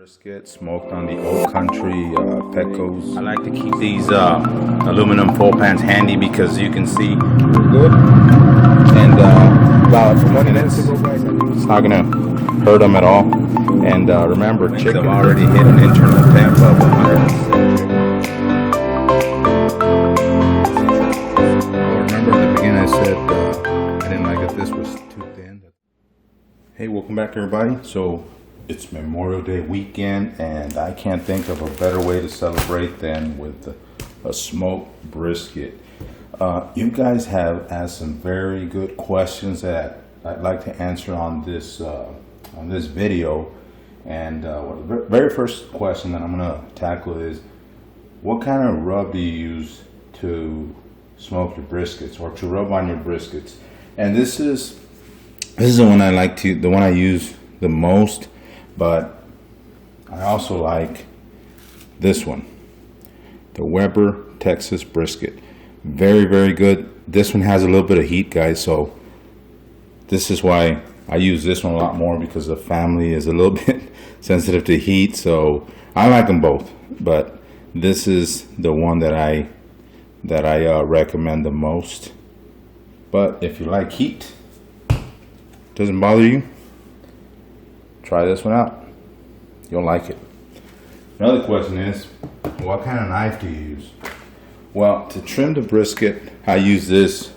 Brisket smoked on the old country Petco's. I like to keep these aluminum foil pans handy because you can see we're good. And about 20 minutes ago, guys, it's not gonna hurt them at all. And remember, chicken already hit an internal temp of 106. Remember in the beginning I said I didn't like it. This was too thin. Hey, welcome back, everybody. So it's Memorial Day weekend, and I can't think of a better way to celebrate than with a smoked brisket. You guys have asked some very good questions that I'd like to answer on this video. And the very first question that I'm going to tackle is, what kind of rub do you use to smoke your briskets or to rub on your briskets? And this is the one the one I use the most. But I also like this one, the Weber Texas brisket. Very, very good. This one has a little bit of heat, guys, so this is why I use this one a lot more, because the family is a little bit sensitive to heat. So I like them both, but this is the one that I recommend the most. But if you like heat, doesn't bother you, try this one out. You'll like it. Another question is, what kind of knife do you use? Well, to trim the brisket, I use this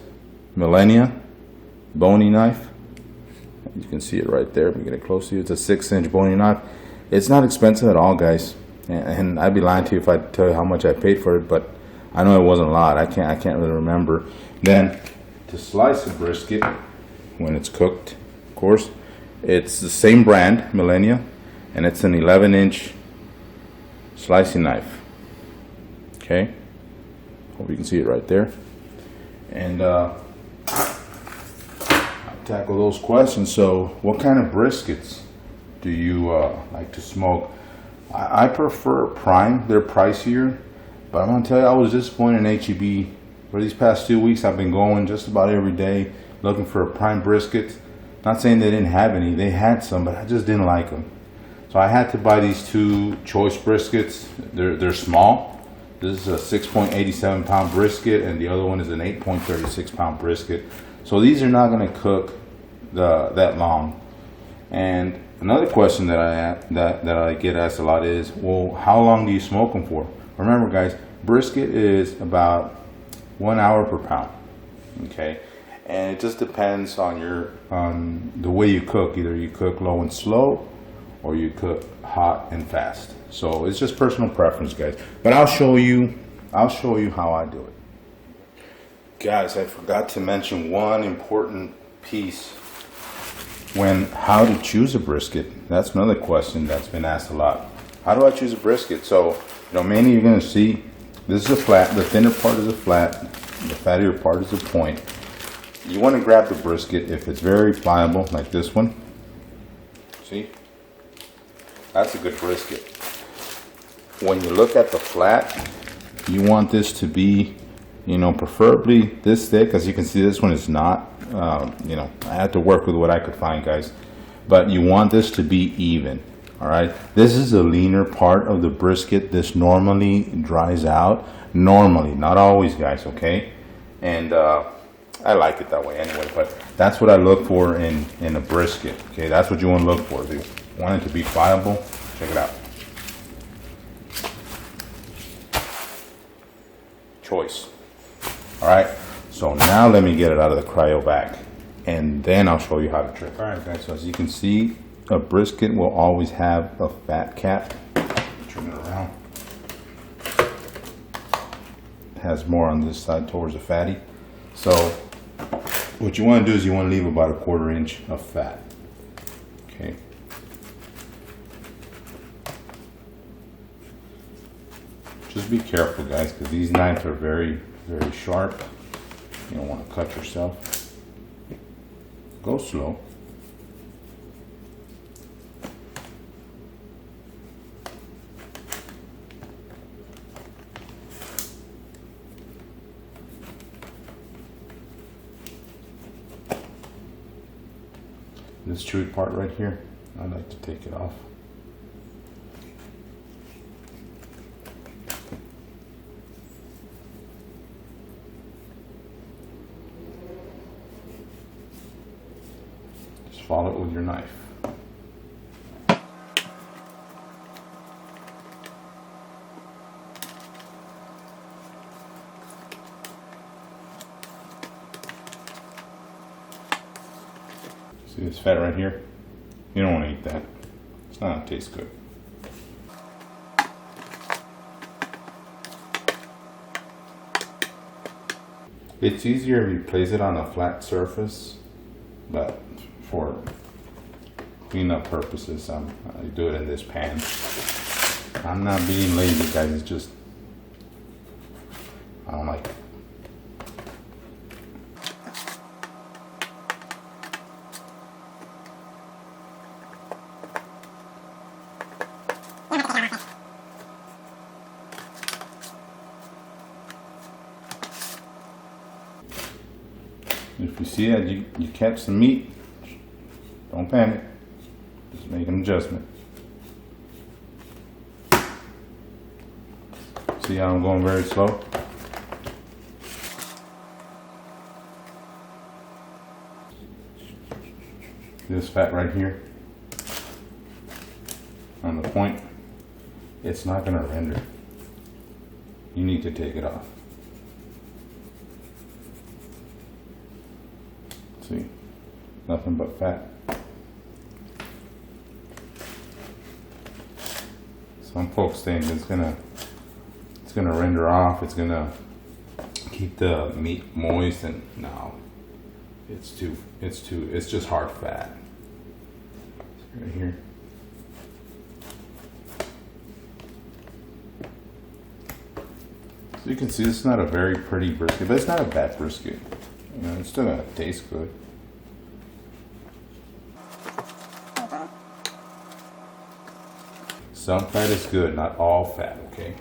Millennia bony knife. You can see it right there. Let me get it close to you. It's a 6-inch bony knife. It's not expensive at all, guys. And I'd be lying to you if I tell you how much I paid for it, but I know it wasn't a lot. I can't really remember. Then to slice a brisket when it's cooked, of course, it's the same brand, Millennia, and it's an 11-inch slicing knife. Okay, hope you can see it right there. And I'll tackle those questions. So, what kind of briskets do you like to smoke? I prefer prime. They're pricier, but I'm gonna tell you, I was disappointed in HEB. For these past 2 weeks, I've been going just about every day looking for a prime brisket. Not saying they didn't have any, they had some, but I just didn't like them. So I had to buy these two choice briskets. They're small. This is a 6.87 pound brisket, and the other one is an 8.36 pound brisket. So these are not going to cook that long. And another question that I get asked a lot is, well, how long do you smoke them for? Remember, guys, brisket is about 1 hour per pound. Okay. And it just depends on the way you cook. Either you cook low and slow, or you cook hot and fast. So it's just personal preference, guys. But I'll show you how I do it. Guys, I forgot to mention one important piece when how to choose a brisket. That's another question that's been asked a lot. How do I choose a brisket? So, mainly you're gonna see this is a flat. The thinner part is a flat. The fattier part is a point. You want to grab the brisket if it's very pliable, like this one. See? That's a good brisket. When you look at the flat, you want this to be, preferably this thick. As you can see, this one is not. I had to work with what I could find, guys. But you want this to be even. All right? This is the leaner part of the brisket. This normally dries out. Normally, not always, guys, okay? And I like it that way anyway, but that's what I look for in a brisket. Okay, that's what you want to look for. If you want it to be pliable, check it out. Choice. All right, so now let me get it out of the cryo vac, and then I'll show you how to trim. All right, guys, so as you can see, a brisket will always have a fat cap. Turn it around. It has more on this side towards the fatty. So what you want to do is you want to leave about 1/4 inch of fat. Okay. Just be careful, guys, because these knives are very, very sharp. You don't want to cut yourself. Go slow. This chewy part right here, I like to take it off. follow it with your knife. See this fat right here? You don't want to eat that. It's not gonna taste good. It's easier if you place it on a flat surface, but for cleanup purposes, I do it in this pan. I'm not being lazy, guys. It's just I don't like it. If you see that you catch some meat, don't panic. Just make an adjustment. See how I'm going very slow? This fat right here on the point, it's not going to render. You need to take it off. See, nothing but fat. Some folks think it's gonna render off. It's gonna keep the meat moist, and no, it's just hard fat. Right here. So you can see it's not a very pretty brisket, but it's not a bad brisket. You know, it's still gonna taste good. Some fat is good, not all fat, okay?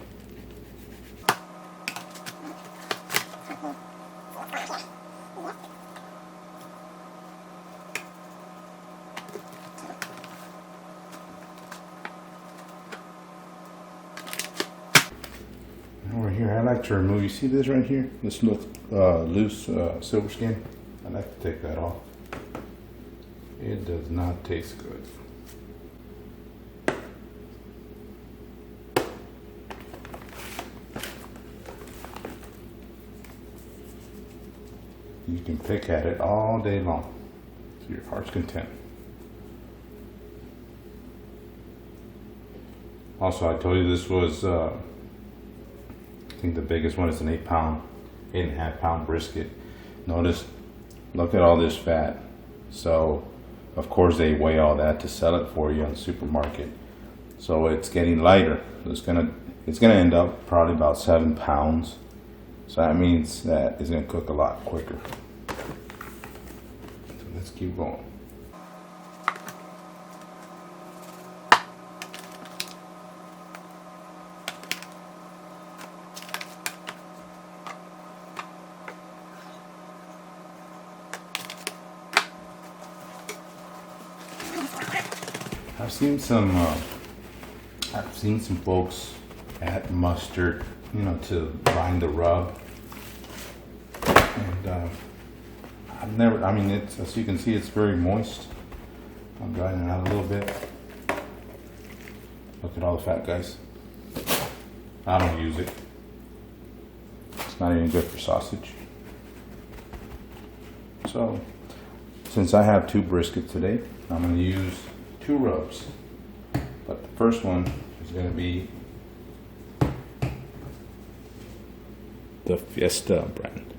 Over here, I like to remove, you see this right here? This loose silver skin? I like to take that off. It does not taste good. You can pick at it all day long to your heart's content. Also, I told you this was, I think the biggest one is an 8.5 pound brisket. Notice, look at all this fat. So, of course, they weigh all that to sell it for you in the supermarket. So it's getting lighter. It's gonna end up probably about 7 pounds. So that means that it's gonna cook a lot quicker. So let's keep going. I've seen some folks add mustard, you know, to bind the rub. And I've never, I mean, it's, as you can see, it's very moist. I'm drying it out a little bit. Look at all the fat, guys. I don't use it. It's not even good for sausage. So, since I have 2 briskets today, I'm going to use 2 rubs. But the first one is going to be the Fiesta brand.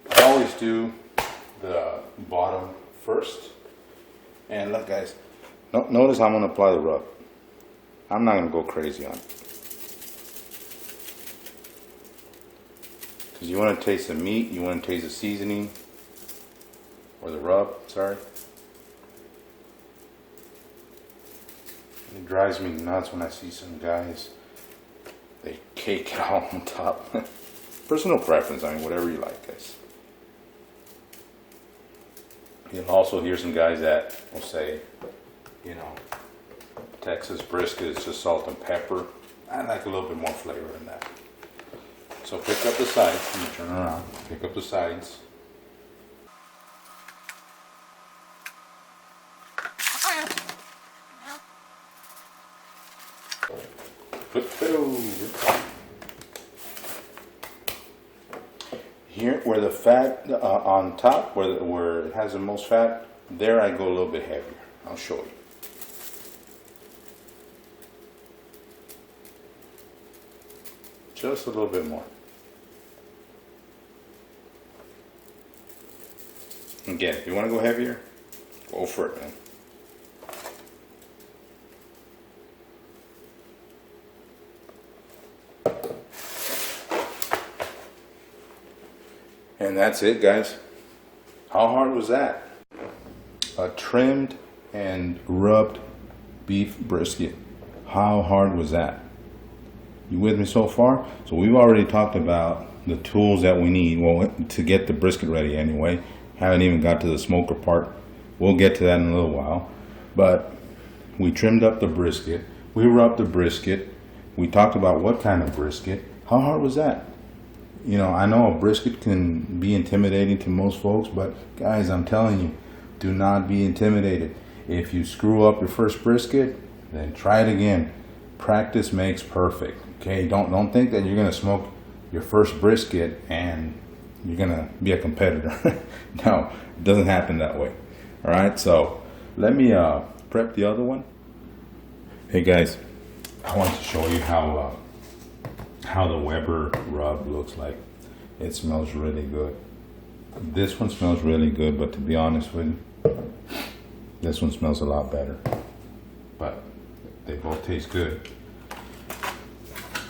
I always do the bottom first. And look, guys, notice how I'm going to apply the rub. I'm not going to go crazy on it. Because you want to taste the meat, you want to taste the seasoning, or the rub, sorry. It drives me nuts when I see some guys, they cake it all on top. Personal preference, I mean, whatever you like, guys. You'll also hear some guys that will say, you know, Texas brisket is just salt and pepper. I like a little bit more flavor than that. So pick up the sides, let me turn around, pick up the sides. Flip it over. Here, where the fat on top, where it has the most fat, there I go a little bit heavier. I'll show you. Just a little bit more. Again, if you want to go heavier, go for it, man. And that's it, guys. How hard was that? A trimmed and rubbed beef brisket. How hard was that? You with me so far? So we've already talked about the tools that we need, well, to get the brisket ready anyway. Haven't even got to the smoker part. We'll get to that in a little while. But we trimmed up the brisket. We rubbed the brisket. We talked about what kind of brisket. How hard was that? You know, I know a brisket can be intimidating to most folks, but guys, I'm telling you, do not be intimidated. If you screw up your first brisket, then try it again. Practice makes perfect. Okay, don't think that you're gonna smoke your first brisket and you're gonna be a competitor. No, it doesn't happen that way. All right, so let me prep the other one. Hey guys, I want to show you how the Weber rub looks like. It smells really good. This one smells really good, but to be honest with you, this one smells a lot better. But they both taste good.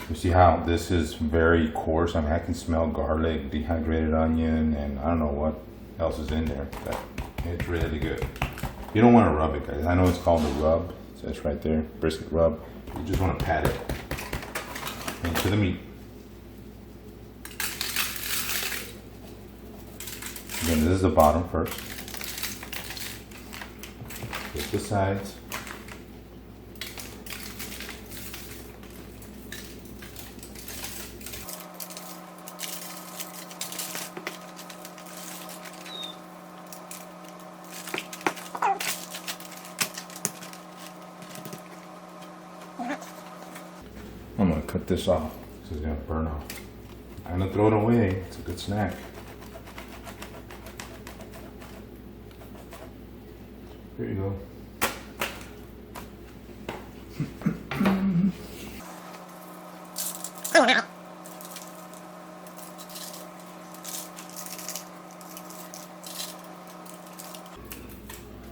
You see how this is very coarse? I mean, I can smell garlic, dehydrated onion, and I don't know what else is in there, but it's really good. You don't want to rub it, guys. I know it's called a rub. It says right there, brisket rub. You just want to pat it into the meat. Again, this is the bottom first. Get the sides. I'm gonna cut this off. This is gonna burn off. I'm gonna throw it away. It's a good snack. Here you go.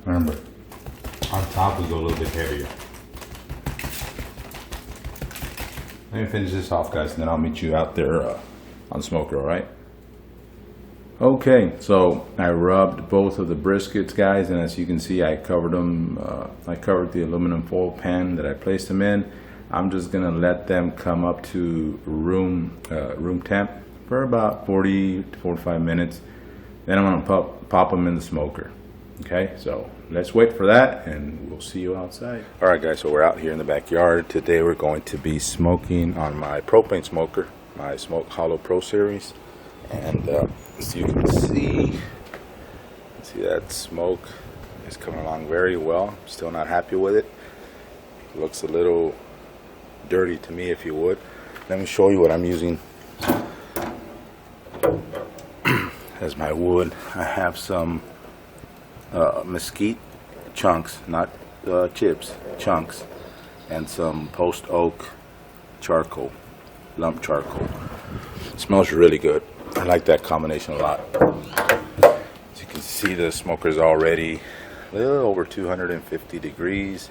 Remember, on top we go a little bit heavier. Let me finish this off, guys, and then I'll meet you out there on smoker, all right? Okay, so I rubbed both of the briskets, guys, and as you can see, I covered them. I covered the aluminum foil pan that I placed them in. I'm just gonna let them come up to room temp for about 40 to 45 minutes. Then I'm gonna pop them in the smoker. Okay, so let's wait for that and we'll see you outside. All right, guys, so we're out here in the backyard. Today we're going to be smoking on my propane smoker, my Smoke Hollow Pro Series. And as you can see that smoke is coming along very well. Still not happy with it. Looks a little dirty to me, if you would. Let me show you what I'm using as my wood. I have some mesquite chunks, not chips, chunks, and some post oak charcoal, lump charcoal. It smells really good. I like that combination a lot. As you can see, the smoker is already a little over 250 degrees,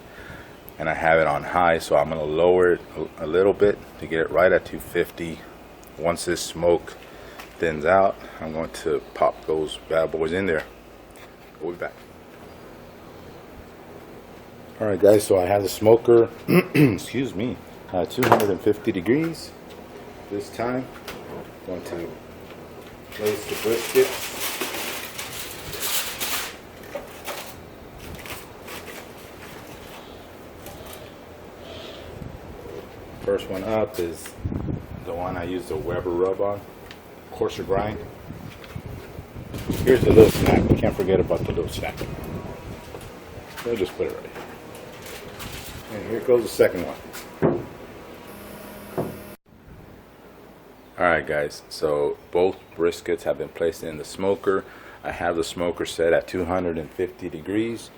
and I have it on high, so I'm going to lower it a little bit to get it right at 250. Once this smoke thins out, I'm going to pop those bad boys in there. We'll be back. Alright, guys, so I have the smoker excuse me, 250 degrees. This time I'm going to place the brisket. First one up is the one I used the Weber rub on, coarser grind. Here's the little snack. You can't forget about the little snack. We'll just put it right here. And here goes the second one. guys, so both briskets have been placed in the smoker. I have the smoker set at 250 degrees,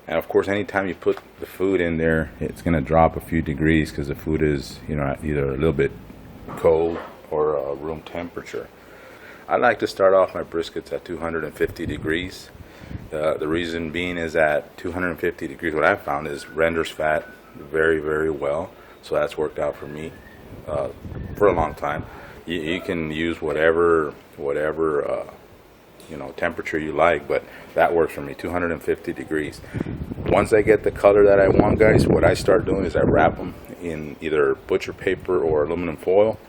and of course anytime you put the food in there, it's going to drop a few degrees because the food is, you know, either a little bit cold or room temperature. I like to start off my briskets at 250 degrees. The reason being is that 250 degrees, what I've found is renders fat very, very well. So that's worked out for me for a long time. You can use whatever you know, temperature you like, but that works for me, 250 degrees. Once I get the color that I want, guys, what I start doing is I wrap them in either butcher paper or aluminum foil.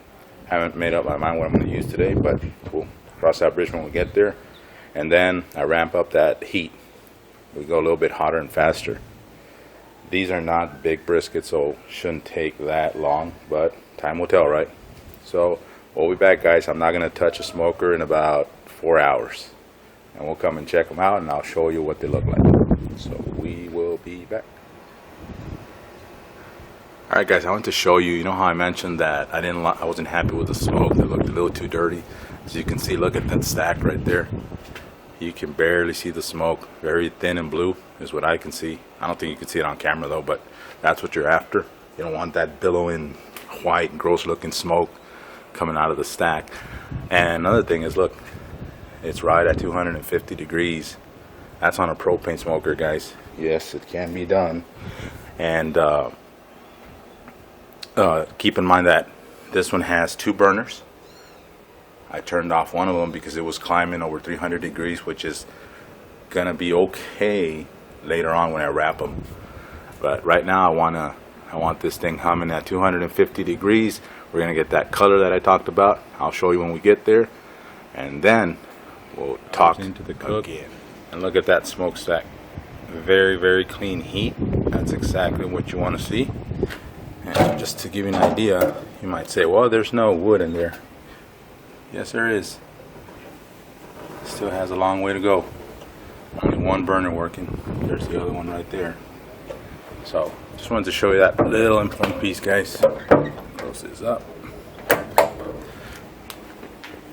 Haven't made up my mind what I'm going to use today, but we'll cross that bridge when we get there. And then I ramp up that heat. We go a little bit hotter and faster. These are not big briskets, so shouldn't take that long, but time will tell, right? So we'll be back, guys. I'm not going to touch a smoker in about 4 hours, and we'll come and check them out, and I'll show you what they look like. So we will be back. All right, guys, I want to show you. You know how I mentioned that I wasn't happy with the smoke. It looked a little too dirty. As you can see, look at that stack right there. You can barely see the smoke. Very thin and blue is what I can see. I don't think you can see it on camera though, but that's what you're after. You don't want that billowing white gross looking smoke coming out of the stack. And another thing is, look, it's right at 250 degrees. That's on a propane smoker, guys. Yes, it can be done. And keep in mind that this one has 2 burners. I turned off one of them because it was climbing over 300 degrees, which is gonna be okay later on when I wrap them. But right now I want this thing humming at 250 degrees. We're gonna get that color that I talked about. I'll show you when we get there, and then we'll talk into the cook again. And look at that smokestack. Very, very clean heat. That's exactly what you want to see. And just to give you an idea, you might say, well, there's no wood in there. Yes, there is. Still has a long way to go. Only one burner working. There's the other one right there. So, just wanted to show you that little important piece, guys. Close this up.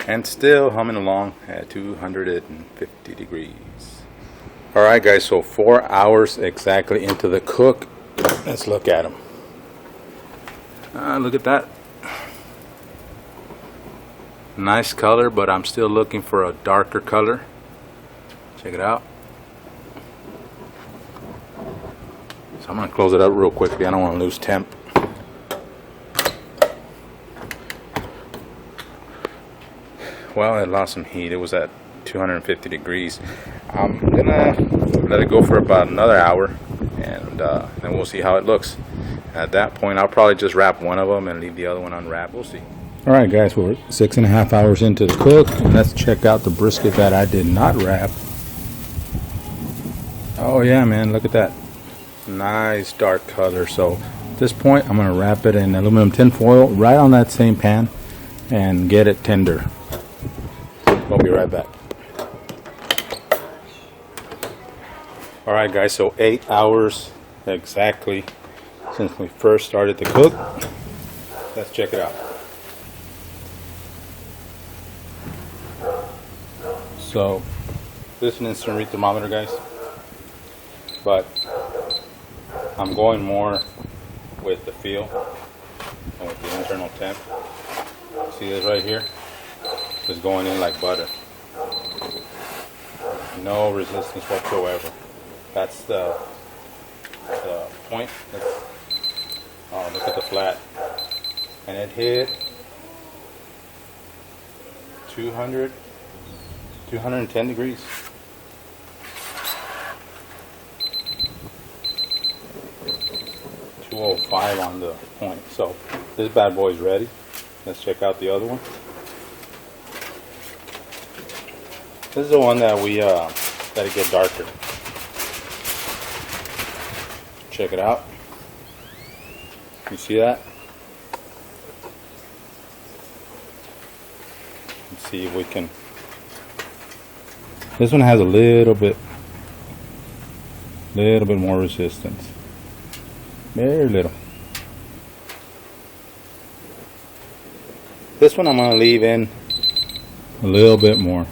And still humming along at 250 degrees. Alright, guys, so 4 hours exactly into the cook. Let's look at them. Look at that. Nice color, but I'm still looking for a darker color. Check it out. So I'm going to close it up real quickly. I don't want to lose temp. Well, it lost some heat. It was at 250 degrees. I'm going to let it go for about another hour, and then we'll see how it looks. At that point, I'll probably just wrap one of them and leave the other one unwrapped. We'll see. Alright, guys, we're 6.5 hours into the cook, and let's check out the brisket that I did not wrap. Oh yeah, man, look at that. Nice dark color. So at this point, I'm going to wrap it in aluminum tin foil right on that same pan and get it tender. We'll be right back. Alright, guys, so 8 hours exactly since we first started to cook. Let's check it out. So this is an instant read thermometer, guys, but I'm going more with the feel and with the internal temp. See this right here? It's going in like butter. No resistance whatsoever. That's the point. Oh, look at the flat. And it hit 210 degrees. .205 on the point. So this bad boy is ready. Let's check out the other one. This is the one that we let it get darker. Check it out. You see that? Let's see if we can. This one has a little bit more resistance. Very little. This one I'm going to leave in a little bit more.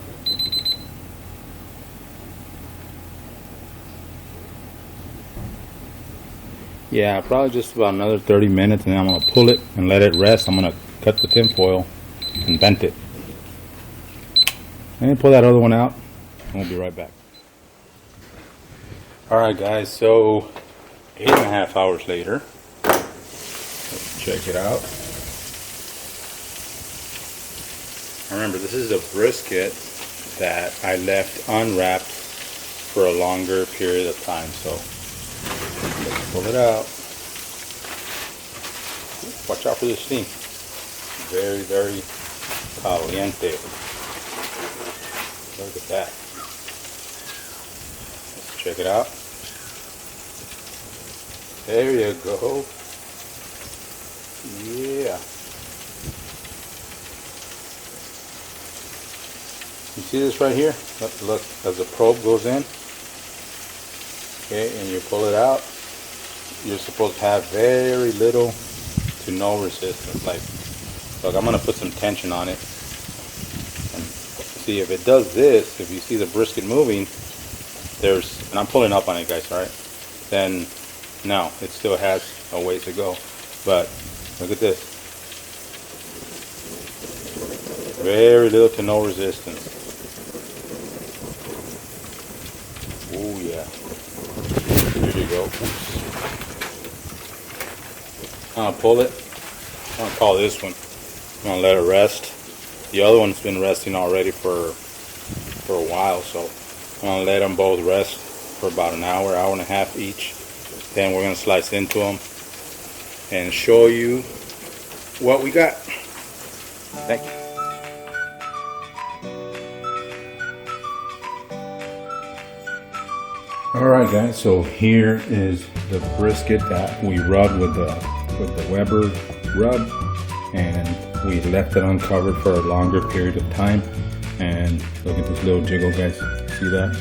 Yeah, probably just about another 30 minutes, and then I'm going to pull it and let it rest. I'm going to cut the tin foil and vent it. And then pull that other one out, and we'll be right back. Alright guys, so 8.5 hours later, let's check it out. Remember, this is a brisket that I left unwrapped for a longer period of time, so let's pull it out. Watch out for the steam. Very, very caliente. Look at that. Let's check it out. There you go. Yeah. You see this right here? Look, as the probe goes in, okay, and you pull it out, you're supposed to have very little to no resistance. Like, look, I'm going to put some tension on it. And see, if it does this, if you see the brisket moving, there's, and I'm pulling up on it, guys, alright? Then, no, it still has a ways to go. But, look at this. Very little to no resistance. Oh yeah. Here you go. I'm gonna pull it. I'm gonna call this one. I'm gonna let it rest. The other one's been resting already for a while, so I'm gonna let them both rest for about an hour, hour and a half each. Then we're gonna slice into them and show you what we got. Thank you. Alright guys, so here is the brisket that we rubbed with the Weber rub, and we left it uncovered for a longer period of time. And look at this little jiggle, guys. See that?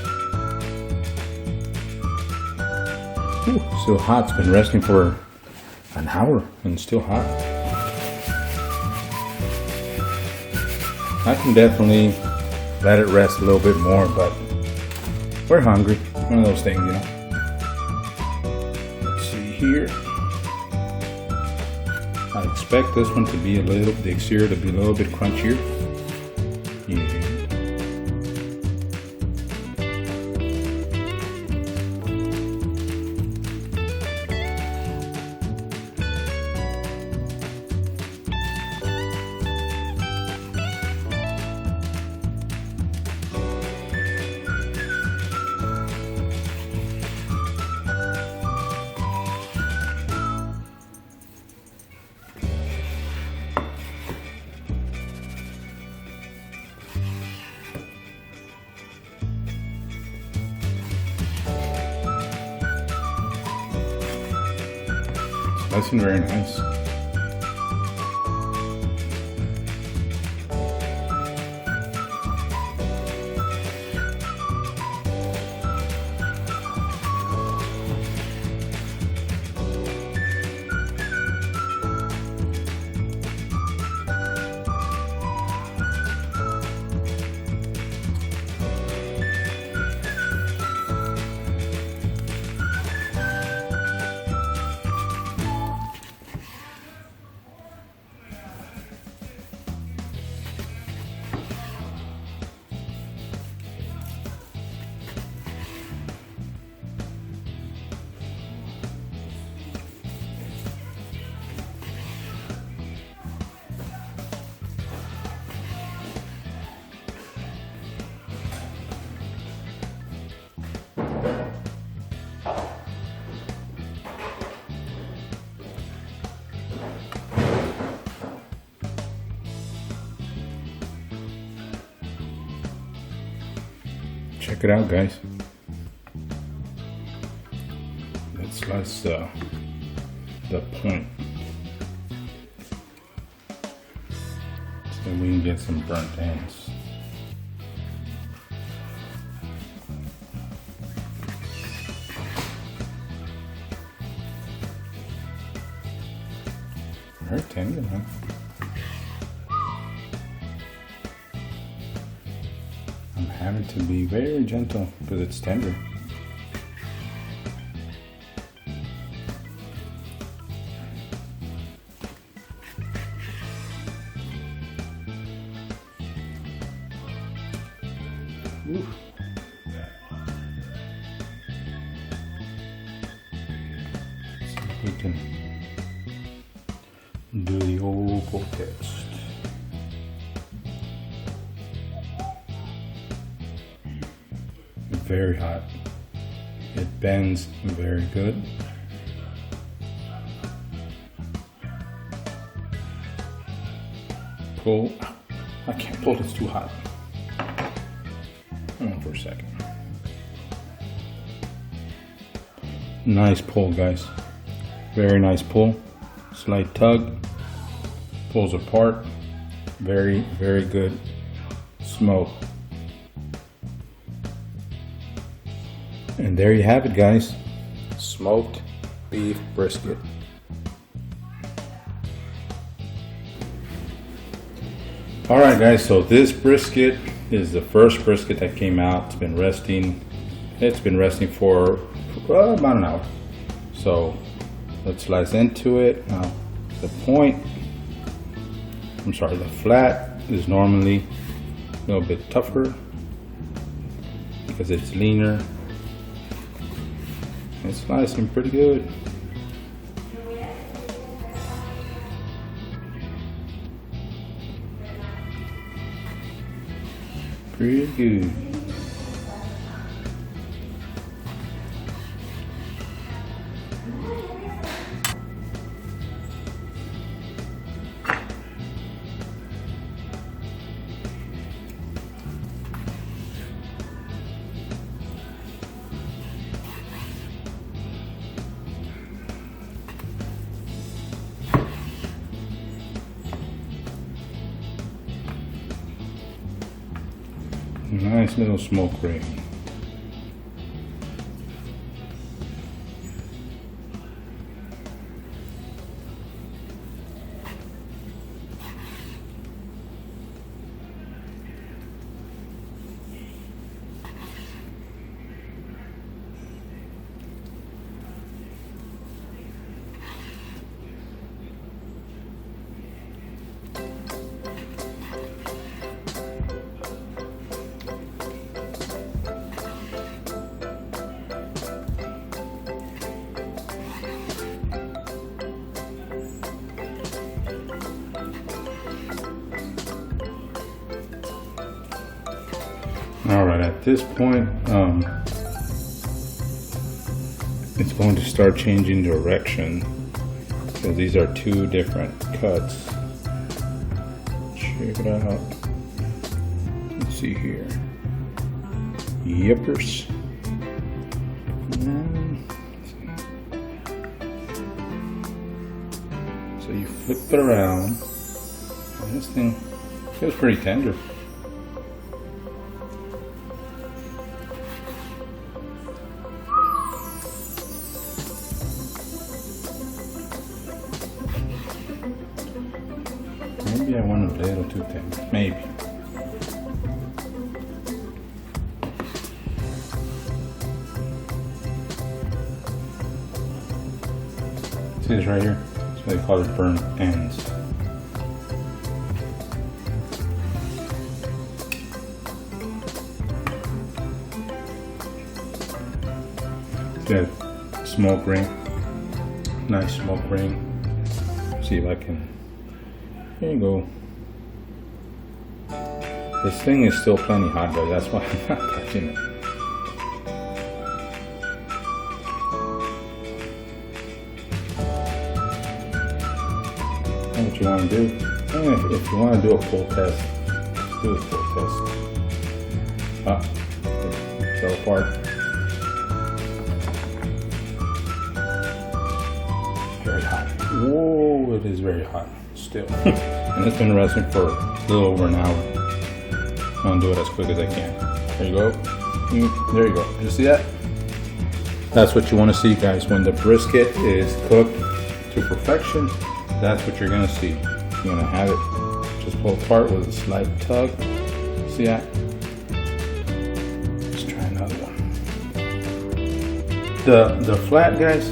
Ooh, still hot. It's been resting for an hour and still hot. I can definitely let it rest a little bit more, but we're hungry. One of those things, you know. Let's see here. I expect this one to be the exterior to be a little bit crunchier. Yeah. That's very nice. Check it out, guys. Let's slice the point so we can get some burnt ends. Very tender, huh? having to be very gentle because it's tender. Oof. See if we can do the old pull test. Very hot. It bends very good. Pull. I can't pull, it's too hot. Hold on for a second. Nice pull, guys. Very nice pull. Slight tug. Pulls apart. Very, very good smoke. And there you have it, guys. Smoked beef brisket. Alright guys, so this brisket is the first brisket that came out. It's been resting. It's been resting for about an hour. So let's slice into it. Now the flat is normally a little bit tougher because it's leaner. It's slicing pretty good. Pretty good. Nice little smoke ring. Alright, at this point, it's going to start changing direction because these are two different cuts. Check it out. Let's see here. Yippers. So you flip it around, and this thing feels pretty tender. Maybe I want a little too thin. Maybe. See this right here? That's what they call it, burnt ends. Good smoke ring. Nice smoke ring. See if I can. There you go. This thing is still plenty hot, guys. That's why I'm not touching it. That's what you want to do. If you want to do a pull test, do a pull test. Ah, it fell apart. Very hot. Whoa, it is very hot still. And it's been resting for a little over an hour. I'm gonna do it as quick as I can. There you go. There you go. You see that? That's what you want to see, guys. When the brisket is cooked to perfection, that's what you're gonna see. You're gonna have it just pull apart with a slight tug. See that? The flat, guys,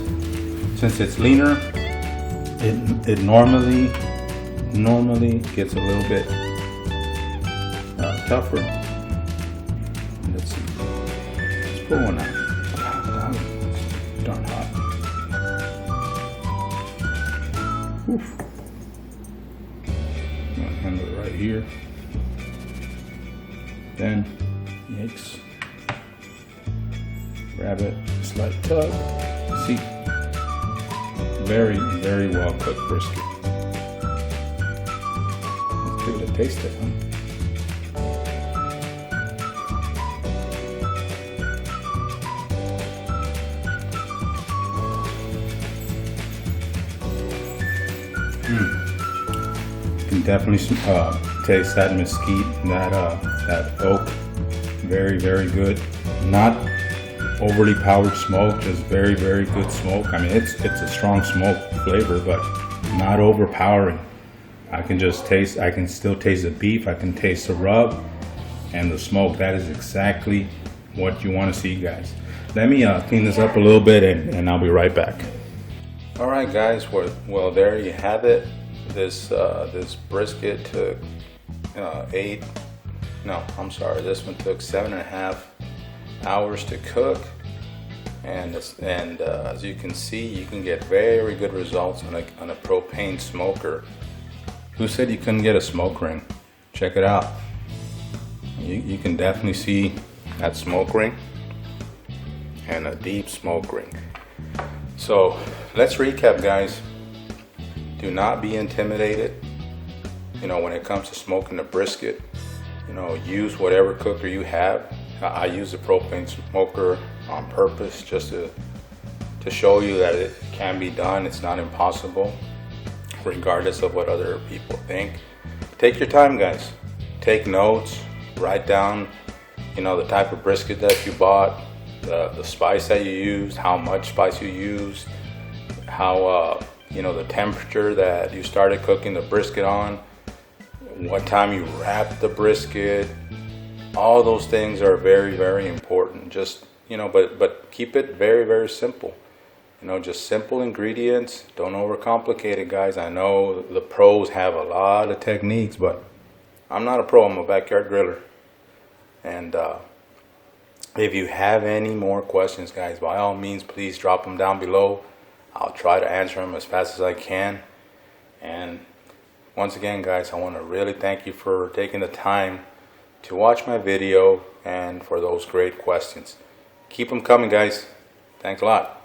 since it's leaner, it normally gets a little bit tougher. Let's see. Let's pull one out. God, it's darn hot. Oof. I'm gonna handle it right here. Then, yikes. Grab it, slight tug. See, very, very well cooked brisket. Let's give it a taste of it. You can definitely taste that mesquite, that oak. Very, very good. Not overly powered smoke, just very, very good smoke. I mean, it's a strong smoke flavor, but not overpowering. I can still taste the beef. I can taste the rub and the smoke. That is exactly what you want to see, guys. Let me clean this up a little bit, and I'll be right back. All right, guys. Well, there you have it. This brisket took this one took 7.5 hours to cook, and as you can see, you can get very good results on a propane smoker. Who said you couldn't get a smoke ring? Check it out. You can definitely see that smoke ring and a deep smoke ring. So let's recap, guys. Do not be intimidated. When it comes to smoking a brisket, use whatever cooker you have. I use a propane smoker on purpose, just to show you that it can be done. It's not impossible, regardless of what other people think. Take your time, guys. Take notes. Write down, the type of brisket that you bought, the spice that you used, how much spice you used, how the temperature that you started cooking the brisket on, what time you wrapped the brisket. All those things are very, very important. Just, but keep it very, very simple. Just simple ingredients. Don't overcomplicate it, guys. I know the pros have a lot of techniques, but I'm not a pro. I'm a backyard griller. And if you have any more questions, guys, by all means, please drop them down below. I'll try to answer them as fast as I can. And once again, guys, I want to really thank you for taking the time to watch my video and for those great questions. Keep them coming, guys. Thanks a lot.